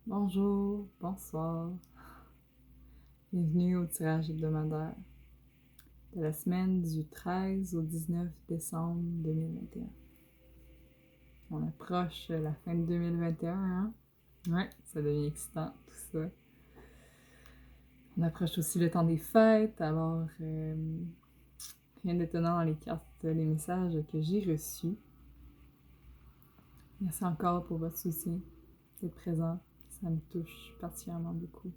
Bonjour, bonsoir, bienvenue au tirage hebdomadaire de la semaine du 13 au 19 décembre 2021. On approche la fin de 2021, hein? Ouais, ça devient excitant tout ça. On approche aussi le temps des fêtes, alors rien d'étonnant dans les cartes, les messages que j'ai reçus. Merci encore pour votre soutien, d'être présent, ça me touche particulièrement beaucoup.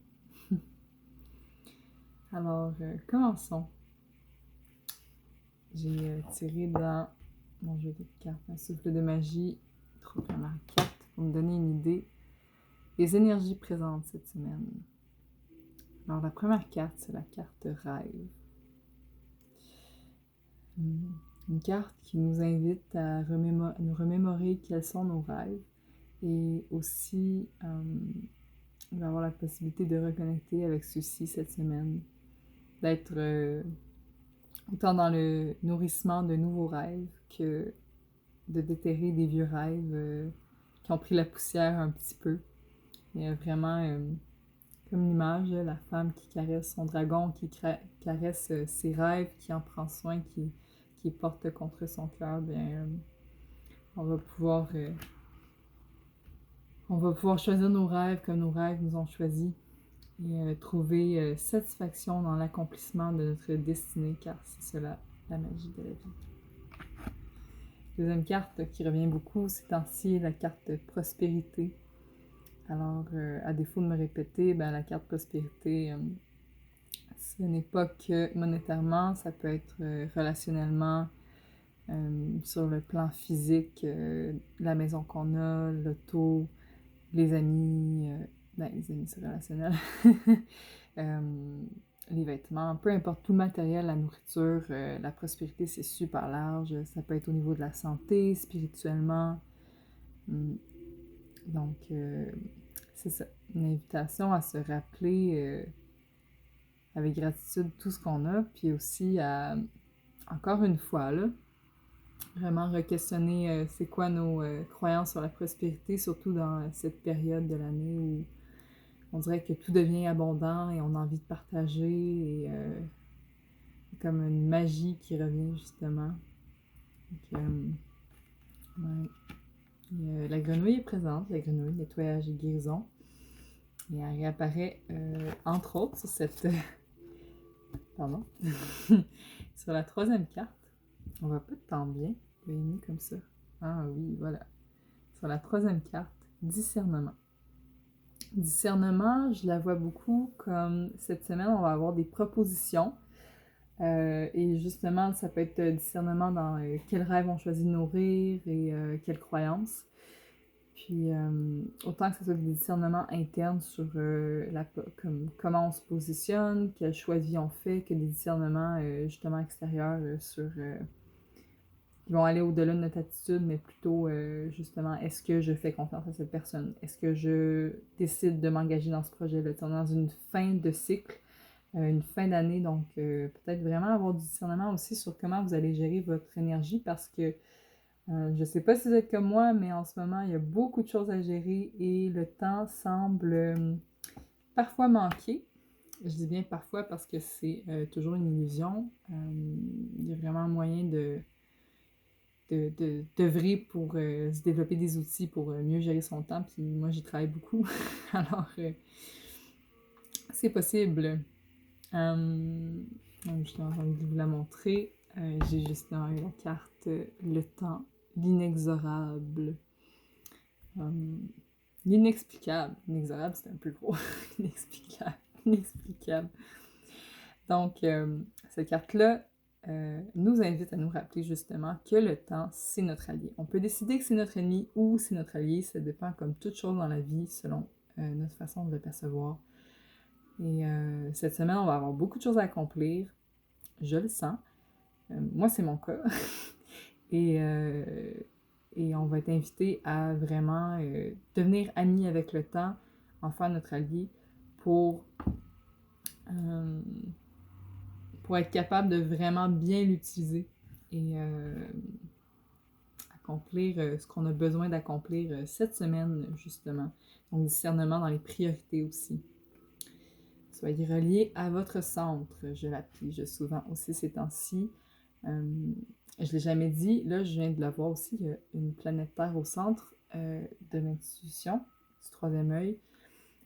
Alors, commençons. J'ai tiré dans mon jeu de cartes un souffle de magie, trois premières cartes, pour me donner une idée des énergies présentes cette semaine. Alors, la première carte, c'est la carte rêve. Une carte qui nous invite à nous remémorer quels sont nos rêves et aussi d'avoir la possibilité de reconnecter avec ceux-ci cette semaine, d'être autant dans le nourrissement de nouveaux rêves que de déterrer des vieux rêves qui ont pris la poussière un petit peu. Il y a vraiment comme l'image, la femme qui caresse son dragon, qui caresse ses rêves, qui en prend soin, qui les porte contre son cœur. Bien, on va pouvoir choisir nos rêves comme nos rêves nous ont choisis et trouver satisfaction dans l'accomplissement de notre destinée, car c'est cela la magie de la vie. Deuxième carte qui revient beaucoup ces temps-ci, la carte prospérité. Alors, à défaut de me répéter, la carte prospérité, ce n'est pas que monétairement, ça peut être relationnellement, sur le plan physique, la maison qu'on a, l'auto, les amis, les amis c'est relationnel, les vêtements, peu importe, tout le matériel, la nourriture, la prospérité c'est super large, ça peut être au niveau de la santé, spirituellement, donc c'est ça, une invitation à se rappeler avec gratitude tout ce qu'on a, puis aussi à, encore une fois, là, vraiment re-questionner c'est quoi nos croyances sur la prospérité, surtout dans cette période de l'année où on dirait que tout devient abondant et on a envie de partager et comme une magie qui revient justement. Donc, ouais. Et, la grenouille est présente, la grenouille nettoyage et guérison. Et elle réapparaît entre autres sur cette pardon sur la troisième carte. On voit pas tant bien, je l'ai mis comme ça. Ah oui, voilà. Sur la troisième carte, discernement. Discernement, je la vois beaucoup comme cette semaine, on va avoir des propositions. Et justement, ça peut être discernement dans quel rêve on choisit de nourrir et quelles croyances. Puis, autant que ce soit des discernements internes sur comment on se positionne, quel choix de vie on fait, que des discernements justement extérieurs sur qui vont aller au-delà de notre attitude, mais plutôt justement, est-ce que je fais confiance à cette personne? Est-ce que je décide de m'engager dans ce projet-là? On est dans une fin de cycle, une fin d'année, donc peut-être vraiment avoir du discernement aussi sur comment vous allez gérer votre énergie parce que je ne sais pas si vous êtes comme moi, mais en ce moment, il y a beaucoup de choses à gérer et le temps semble parfois manquer. Je dis bien parfois parce que c'est toujours une illusion. Il y a vraiment moyen d'œuvrer pour se développer des outils pour mieux gérer son temps. Puis moi, j'y travaille beaucoup. Alors, c'est possible. Donc, je suis en train de vous la montrer. J'ai justement eu la carte le temps, l'inexorable. L'inexplicable. Inexorable, c'est un peu gros. Inexplicable. Inexplicable. Donc, cette carte-là nous invite à nous rappeler justement que le temps, c'est notre allié. On peut décider que c'est notre ennemi ou c'est notre allié. Ça dépend comme toute chose dans la vie selon notre façon de le percevoir. Et cette semaine, on va avoir beaucoup de choses à accomplir. Je le sens. Moi, c'est mon cas. et, et on va être invité à vraiment devenir amis avec le temps, en faire notre allié pour être capable de vraiment bien l'utiliser et accomplir ce qu'on a besoin d'accomplir cette semaine, justement. Donc, discernement dans les priorités aussi. Soyez reliés à votre centre. Je la pige souvent aussi ces temps-ci. Je ne l'ai jamais dit. Là, je viens de la voir aussi. Il y a une planète Terre au centre de l'intuition, du troisième œil.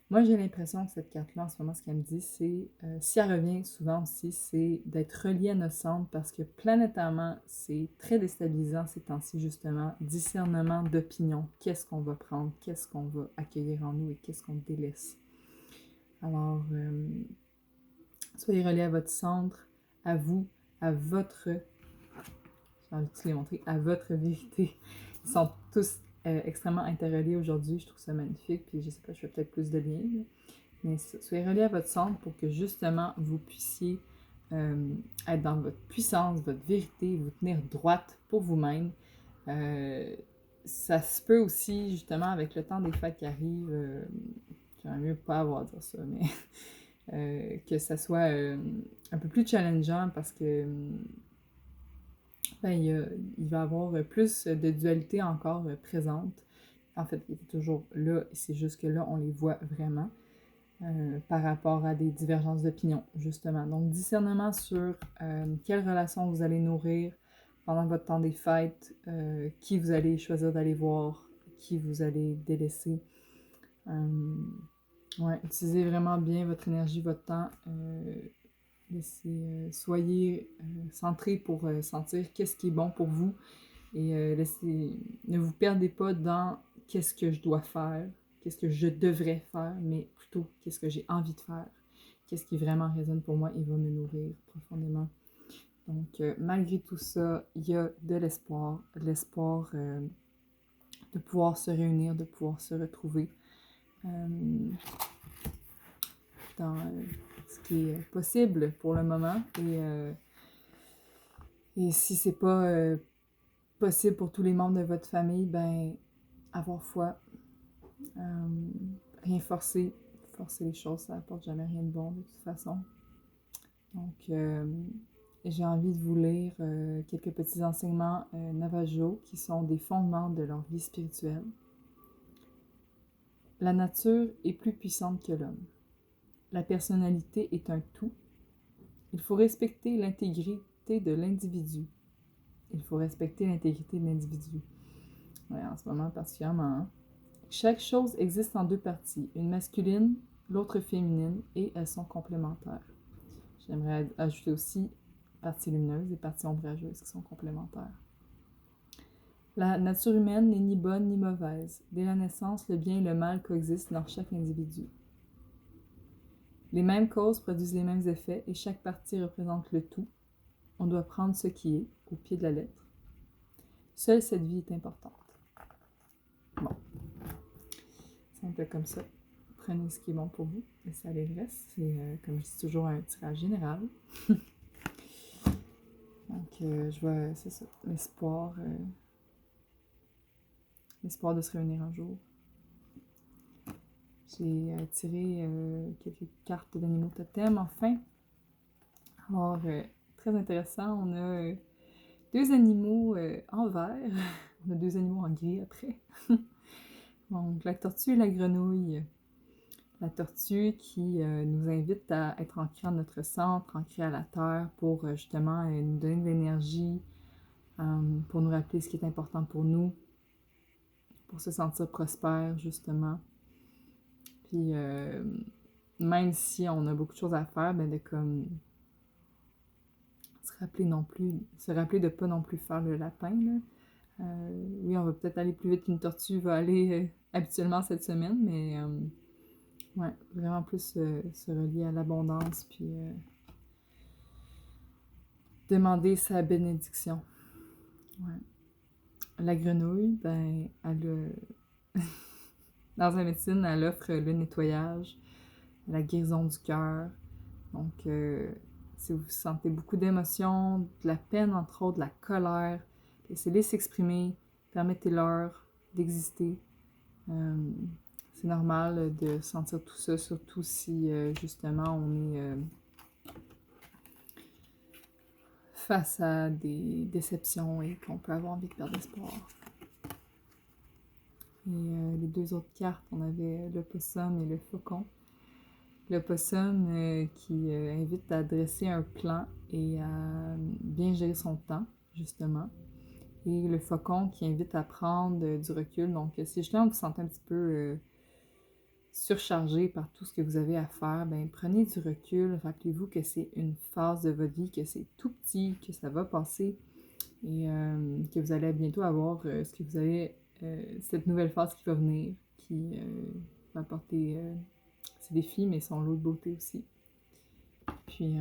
Moi, j'ai l'impression que cette carte-là, en ce moment, ce qu'elle me dit, c'est, si elle revient souvent aussi, c'est d'être relié à notre centre parce que planétairement, c'est très déstabilisant ces temps-ci, justement. Discernement d'opinion. Qu'est-ce qu'on va prendre? Qu'est-ce qu'on va accueillir en nous et qu'est-ce qu'on délaisse? Alors, soyez reliés à votre centre, à vous, à votre... J'ai envie de te les montrer, à votre vérité. Ils sont tous extrêmement interreliés aujourd'hui. Je trouve ça magnifique. Puis je sais pas, je fais peut-être plus de liens. Là. Mais soyez reliés à votre centre pour que justement vous puissiez être dans votre puissance, votre vérité, vous tenir droite pour vous-même. Ça se peut aussi, justement, avec le temps des fêtes qui arrivent, j'aimerais mieux pas avoir à dire ça, mais que ça soit un peu plus challengeant parce que ben, il va y avoir plus de dualité encore présente. En fait, il était toujours là, c'est juste que là, on les voit vraiment par rapport à des divergences d'opinion, justement. Donc, discernement sur quelle relation vous allez nourrir pendant votre temps des fêtes, qui vous allez choisir d'aller voir, qui vous allez délaisser. Ouais, utilisez vraiment bien votre énergie, votre temps. Soyez centrés pour sentir qu'est-ce qui est bon pour vous et ne vous perdez pas dans qu'est-ce que je dois faire, qu'est-ce que je devrais faire, mais plutôt qu'est-ce que j'ai envie de faire, qu'est-ce qui vraiment résonne pour moi et va me nourrir profondément. Donc, malgré tout ça, il y a de l'espoir de pouvoir se réunir, de pouvoir se retrouver dans ce qui est possible pour le moment. Et si c'est pas possible pour tous les membres de votre famille, ben avoir foi, rien forcer les choses, ça apporte jamais rien de bon de toute façon. Donc, j'ai envie de vous lire quelques petits enseignements Navajo qui sont des fondements de leur vie spirituelle. La nature est plus puissante que l'homme. La personnalité est un tout. Il faut respecter l'intégrité de l'individu. Il faut respecter l'intégrité de l'individu. Ouais, en ce moment particulièrement. Hein? Chaque chose existe en deux parties, une masculine, l'autre féminine, et elles sont complémentaires. J'aimerais ajouter aussi partie lumineuse et partie ombrageuse qui sont complémentaires. La nature humaine n'est ni bonne ni mauvaise. Dès la naissance, le bien et le mal coexistent dans chaque individu. Les mêmes causes produisent les mêmes effets et chaque partie représente le tout. On doit prendre ce qui est, au pied de la lettre. Seule cette vie est importante. Bon. C'est un peu comme ça. Prenez ce qui est bon pour vous, laissez aller le reste. C'est, comme je dis toujours, un tirage général. Donc, je vois, c'est ça, l'espoir de se réunir un jour. J'ai tiré quelques cartes d'animaux totems, enfin. Alors, très intéressant, on a deux animaux en vert. On a deux animaux en gris après. Donc, la tortue et la grenouille. La tortue qui nous invite à être ancrés à notre centre, ancrés à la terre pour justement nous donner de l'énergie, pour nous rappeler ce qui est important pour nous, pour se sentir prospère justement. Puis même si on a beaucoup de choses à faire, ben de comme se rappeler de pas non plus faire le lapin. Là. Oui, on va peut-être aller plus vite qu'une tortue va aller habituellement cette semaine, mais ouais, vraiment plus se relier à l'abondance, puis demander sa bénédiction. Ouais. La grenouille, ben, elle dans sa médecine, elle offre le nettoyage, la guérison du cœur. Donc, si vous sentez beaucoup d'émotions, de la peine, entre autres, de la colère, laissez-les s'exprimer, permettez-leur d'exister. C'est normal de sentir tout ça, surtout si, justement, on est face à des déceptions et qu'on peut avoir envie de perdre espoir. Et les deux autres cartes, on avait l'opossum et le faucon. L'opossum qui invite à dresser un plan et à bien gérer son temps, justement. Et le faucon qui invite à prendre du recul. Donc, si justement vous vous sentez un petit peu surchargé par tout ce que vous avez à faire, ben prenez du recul. Rappelez-vous que c'est une phase de votre vie, que c'est tout petit, que ça va passer et que vous allez bientôt avoir ce que vous avez, cette nouvelle phase qui va venir, qui va apporter ses défis, mais son lot de beauté aussi. Puis,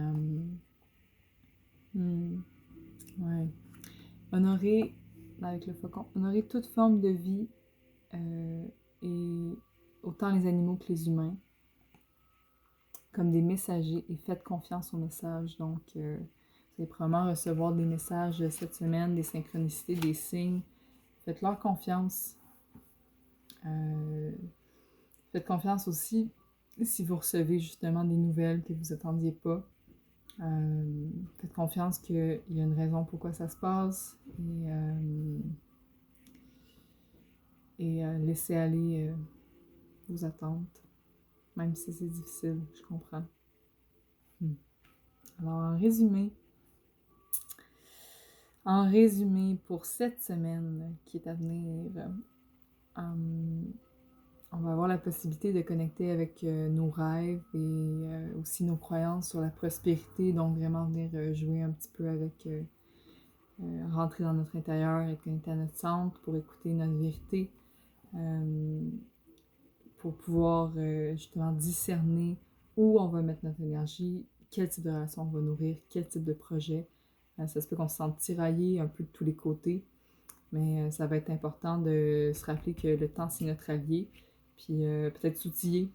ouais. Honorer, avec le faucon, honorer toute forme de vie et autant les animaux que les humains comme des messagers et faites confiance aux messages. Donc, vous allez probablement recevoir des messages cette semaine, des synchronicités, des signes. Faites-leur confiance. Faites confiance aussi si vous recevez justement des nouvelles que vous attendiez pas. Faites confiance qu'il y a une raison pourquoi ça se passe et laissez aller vos attentes, même si c'est difficile, je comprends. Alors, en résumé, pour cette semaine qui est à venir, on va avoir la possibilité de connecter avec nos rêves et aussi nos croyances sur la prospérité, donc vraiment venir jouer un petit peu avec, rentrer dans notre intérieur, être connecté à notre centre pour écouter notre vérité, pour pouvoir justement discerner où on va mettre notre énergie, quel type de relation on va nourrir, quel type de projet. Ça se peut qu'on se sente tiraillé un peu de tous les côtés, mais ça va être important de se rappeler que le temps, c'est notre allié, puis peut-être s'outiller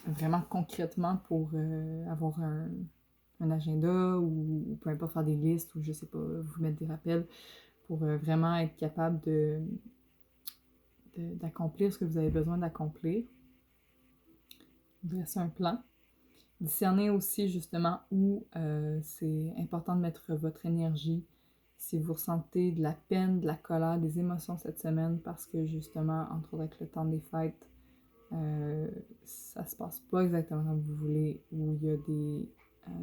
vraiment concrètement pour avoir un agenda ou peu importe faire des listes ou je sais pas, vous mettre des rappels pour vraiment être capable d'accomplir ce que vous avez besoin d'accomplir. Dresser un plan. Discerner aussi justement où c'est important de mettre votre énergie. Si vous ressentez de la peine, de la colère, des émotions cette semaine parce que justement, entre autres avec le temps des fêtes, ça se passe pas exactement comme vous voulez, où il y a des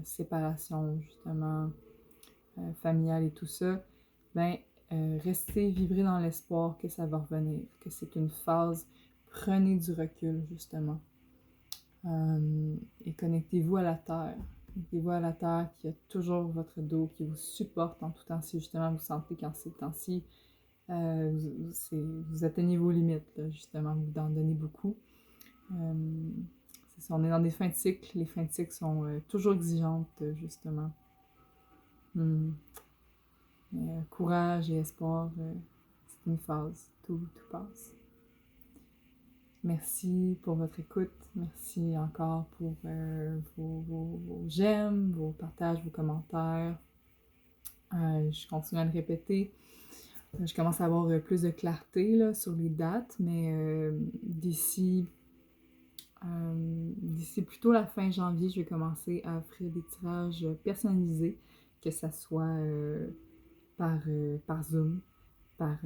séparations justement familiales et tout ça, ben restez, vibrez dans l'espoir que ça va revenir, que c'est une phase. Prenez du recul justement. Et connectez-vous à la Terre. Connectez-vous à la Terre qui a toujours votre dos, qui vous supporte en tout temps. Si justement vous sentez qu'en ces temps-ci, vous atteignez vos limites, là, justement, vous en donnez beaucoup. C'est ça, on est dans des fins de cycle. Les fins de cycle sont toujours exigeantes, justement. Mais courage et espoir, c'est une phase. Tout passe. Merci pour votre écoute. Merci encore pour vos j'aime, vos partages, vos commentaires. Je continue à le répéter. Je commence à avoir plus de clarté là, sur les dates, mais d'ici plutôt la fin janvier, je vais commencer à offrir des tirages personnalisés, que ce soit par Zoom, par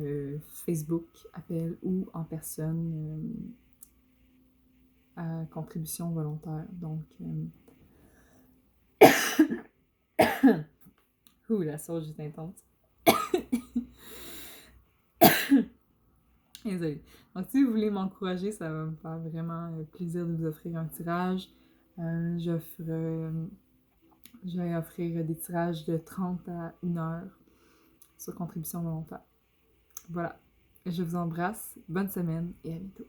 Facebook, appel ou en personne. À contribution volontaire. Donc, la sauce est intense. Désolée. Donc, si vous voulez m'encourager, ça va me faire vraiment plaisir de vous offrir un tirage. Je vais offrir des tirages de 30 à 1 heure sur contribution volontaire. Voilà. Je vous embrasse. Bonne semaine et à bientôt.